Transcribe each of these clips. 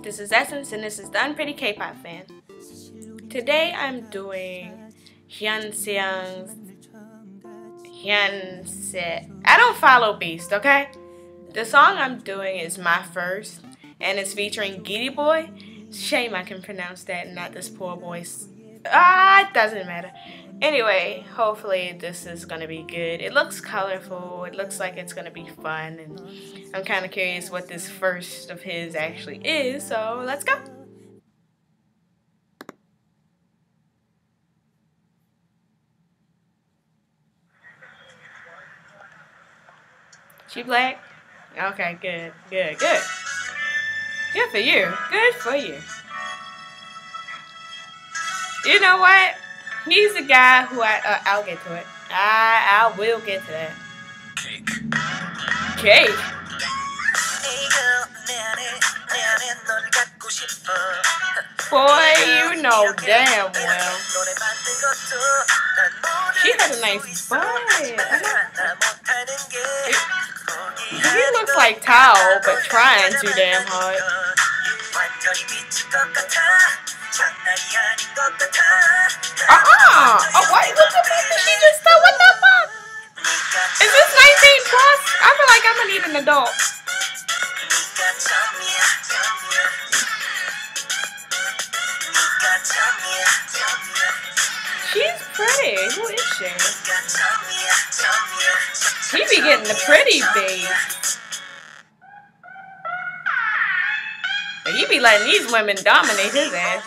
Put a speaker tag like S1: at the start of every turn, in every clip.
S1: This is Essence and this is the Unpretty K-pop fan. Today I'm doing Hyunseung's I don't follow Beast, okay? The song I'm doing is My First and it's featuring Giddy Boy. Shame I can pronounce that and not this poor boy's. It doesn't matter. Anyway, hopefully this is gonna be good. It looks colorful. It looks like it's gonna be fun, and I'm kind of curious what this first of his actually is. So let's go. She black? Okay, good. Good for you. Good for you. You know what? He's the guy who I'll get to it. I will get to that. Cake. Boy, you know damn well. She has a nice butt. He looks like Tao, but trying too damn hard. Oh, why you look at me? She just said, what the fuck? Is this 19 plus? I feel like I'm gonna need an adult. She's pretty. Who is she? He be getting the pretty babe. But he be letting these women dominate his ass.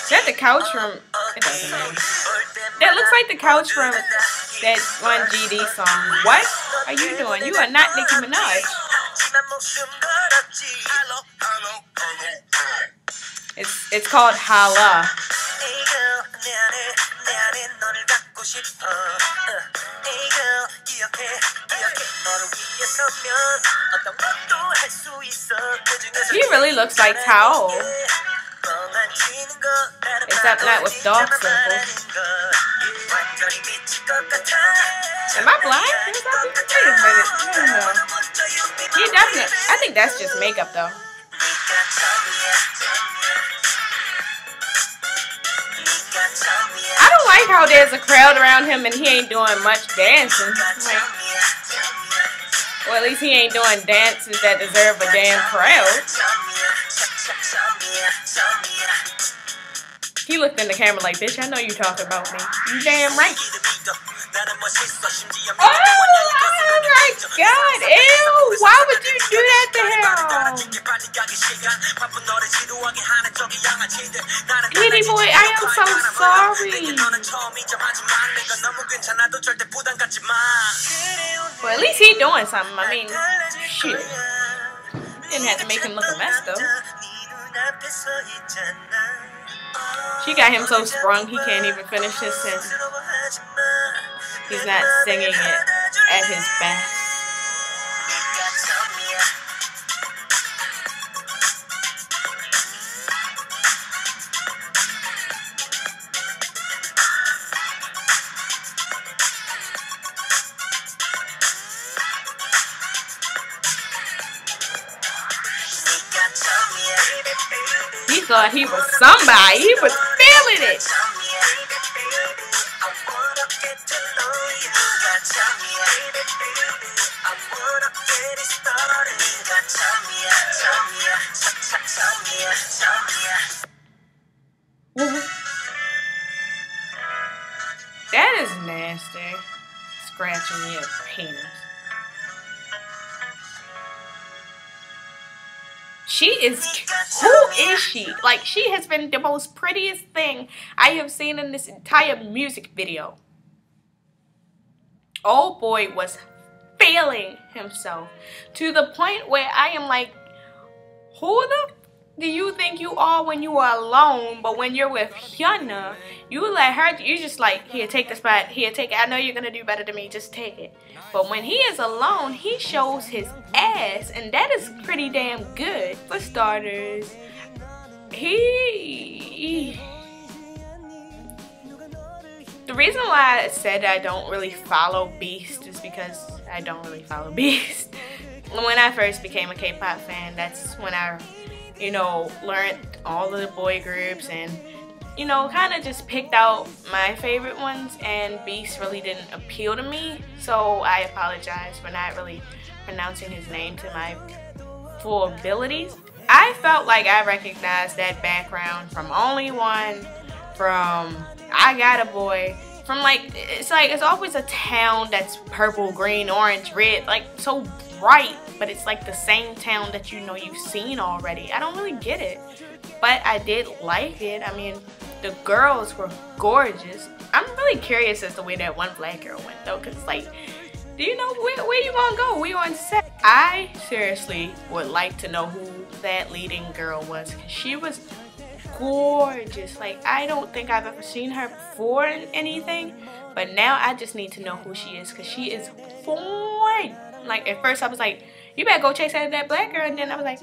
S1: Is that the couch from... It doesn't matter. That looks like the couch from that one GD song. What are you doing? You are not Nicki Minaj. It's called Hala. He really looks like Tao. Except not with dark circles. Am I blind? Wait a minute. He definitely. I think that's just makeup though. I don't like how there's a crowd around him and he ain't doing much dancing. Like, or at least he ain't doing dances that deserve a damn crowd. He looked in the camera like, bitch, I know you talking about me. You damn right. Oh my god, ew! Why would you do that to him? Giddy Boy, I am so sorry. Well, at least he doing something. I mean, shit. Didn't have to make him look a mess, though. She got him so sprung he can't even finish his sentence. He's not singing it at his best. He thought he was somebody. He was feeling it. That is nasty. Scratching your penis. She is, who is she? Like, she has been the most prettiest thing I have seen in this entire music video. Old boy was feeling himself to the point where I am like, who the do you think you are when you are alone? But when you're with Hyuna, you let her, you just like, here, take the spot, here, take it. I know you're gonna do better than me, just take it. But when he is alone, he shows his ass, and that is pretty damn good. For starters, the reason why I said I don't really follow Beast is because I don't really follow Beast. When I first became a K-pop fan, that's when I you know, learned all of the boy groups and, you know, kind of just picked out my favorite ones, and Beast really didn't appeal to me, so I apologize for not really pronouncing his name to my full abilities. I felt like I recognized that background from Only One, from I Got a Boy, from like it's always a town that's purple, green, orange, red, like so bright, but it's like the same town that you know you've seen already. I don't really get it, but I did like it. I mean, the girls were gorgeous. I'm really curious as to where that one black girl went though, because like, do you know where you gonna go? We on set. I seriously would like to know who that leading girl was, because she was gorgeous. Like, I don't think I've ever seen her before in anything, but now I just need to know who she is, because she is fine. Like, at first I was like, you better go chase after that black girl, and then I was like,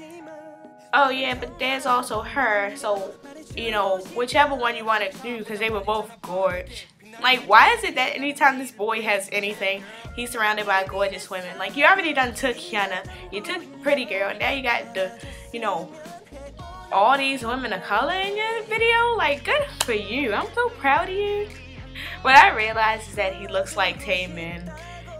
S1: oh yeah, but there's also her, so, you know, whichever one you want to do, because they were both gorgeous. Like, why is it that anytime this boy has anything, he's surrounded by gorgeous women? Like, you already done took Hyuna, you took Pretty Girl, now you got the, you know, all these women of color in your video. Like, good for you. I'm so proud of you. What I realized is that he looks like Taemin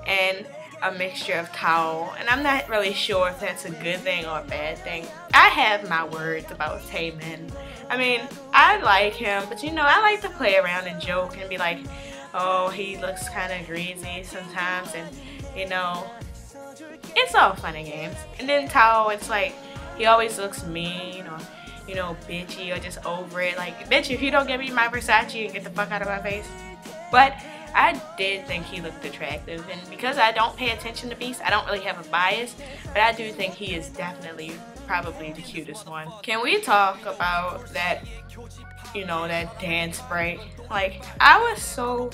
S1: and a mixture of Tao, and I'm not really sure if that's a good thing or a bad thing. I have my words about Taemin. I mean, I like him, but you know, I like to play around and joke and be like, oh, he looks kind of greasy sometimes, and you know, it's all fun and games. And then Tao, it's like, he always looks mean or, you know, bitchy or just over it. Like, bitch, if you don't give me my Versace and get the fuck out of my face. But I did think he looked attractive, and because I don't pay attention to Beast, I don't really have a bias, but I do think he is definitely probably the cutest one. Can we talk about that, you know, that dance break? Like, I was so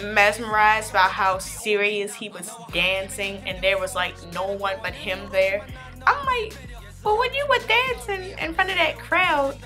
S1: mesmerized by how serious he was dancing, and there was like no one but him there. I'm like, well, when you were dancing in front of that crowd,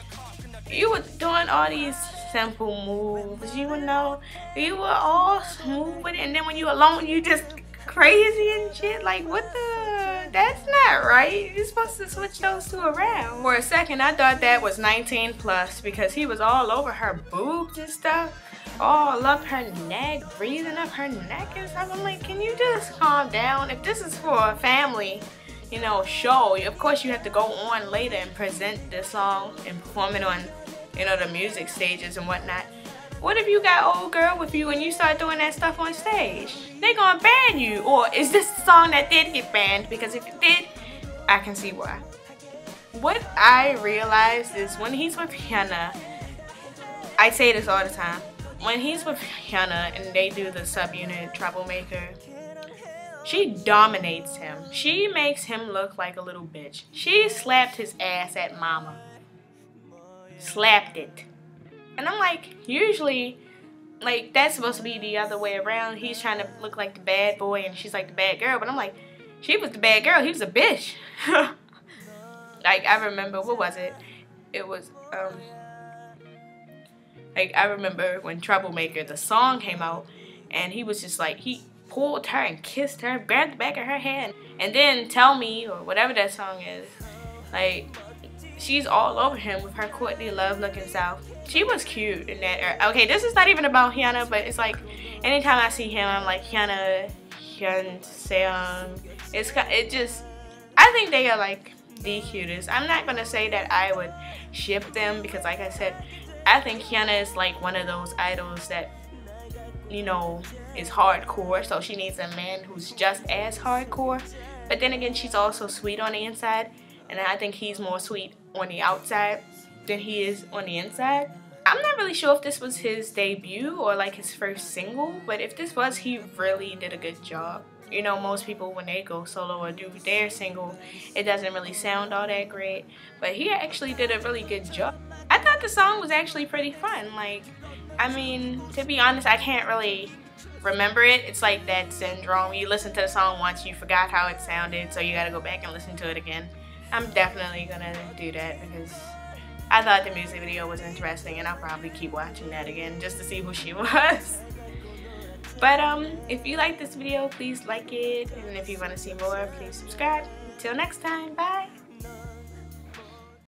S1: you were doing all these simple moves, you know, you were all smooth with it, and then when you alone, you just crazy and shit. Like, what the, that's not right. You're supposed to switch those two around. For a second, I thought that was 19 plus, because he was all over her boobs and stuff, all up her neck, breathing up her neck and stuff. I'm like, can you just calm down? If this is for a family, you know, show, of course you have to go on later and present this song and perform it on, you know, the music stages and whatnot. What if you got old girl with you and you start doing that stuff on stage? They gonna ban you. Or is this the song that did get banned? Because if it did, I can see why. What I realized is when he's with Hyuna, I say this all the time, when he's with Hyuna and they do the subunit Troublemaker, she dominates him. She makes him look like a little bitch. She slapped his ass at Mama. Slapped it. And I'm like, usually, like, that's supposed to be the other way around. He's trying to look like the bad boy and she's like the bad girl. But I'm like, she was the bad girl. He was a bitch. Like, I remember, what was it? It was, like, I remember when Troublemaker, the song came out, and he was just like, he pulled her and kissed her, grabbed the back of her hand, and then Tell Me, or whatever that song is, like, she's all over him with her Courtney Love looking style. She was cute in that era. Okay, this is not even about Hyuna, but it's like, anytime I see him, I'm like, Jang Hyunseung. It just, I think they are like the cutest. I'm not gonna say that I would ship them, because like I said, I think Hyuna is like one of those idols that, you know, is hardcore, so she needs a man who's just as hardcore. But then again, she's also sweet on the inside, and I think he's more sweet on the outside than he is on the inside. I'm not really sure if this was his debut or like his first single, but if this was, he really did a good job. You know, most people when they go solo or do their single, it doesn't really sound all that great, but he actually did a really good job. I thought the song was actually pretty fun. Like, I mean, to be honest, I can't really remember it. It's like that syndrome. You listen to the song once, you forgot how it sounded, so you gotta go back and listen to it again. I'm definitely gonna do that because I thought the music video was interesting, and I'll probably keep watching that again just to see who she was. But if you like this video, please like it, and if you want to see more, please subscribe. Until next time, bye!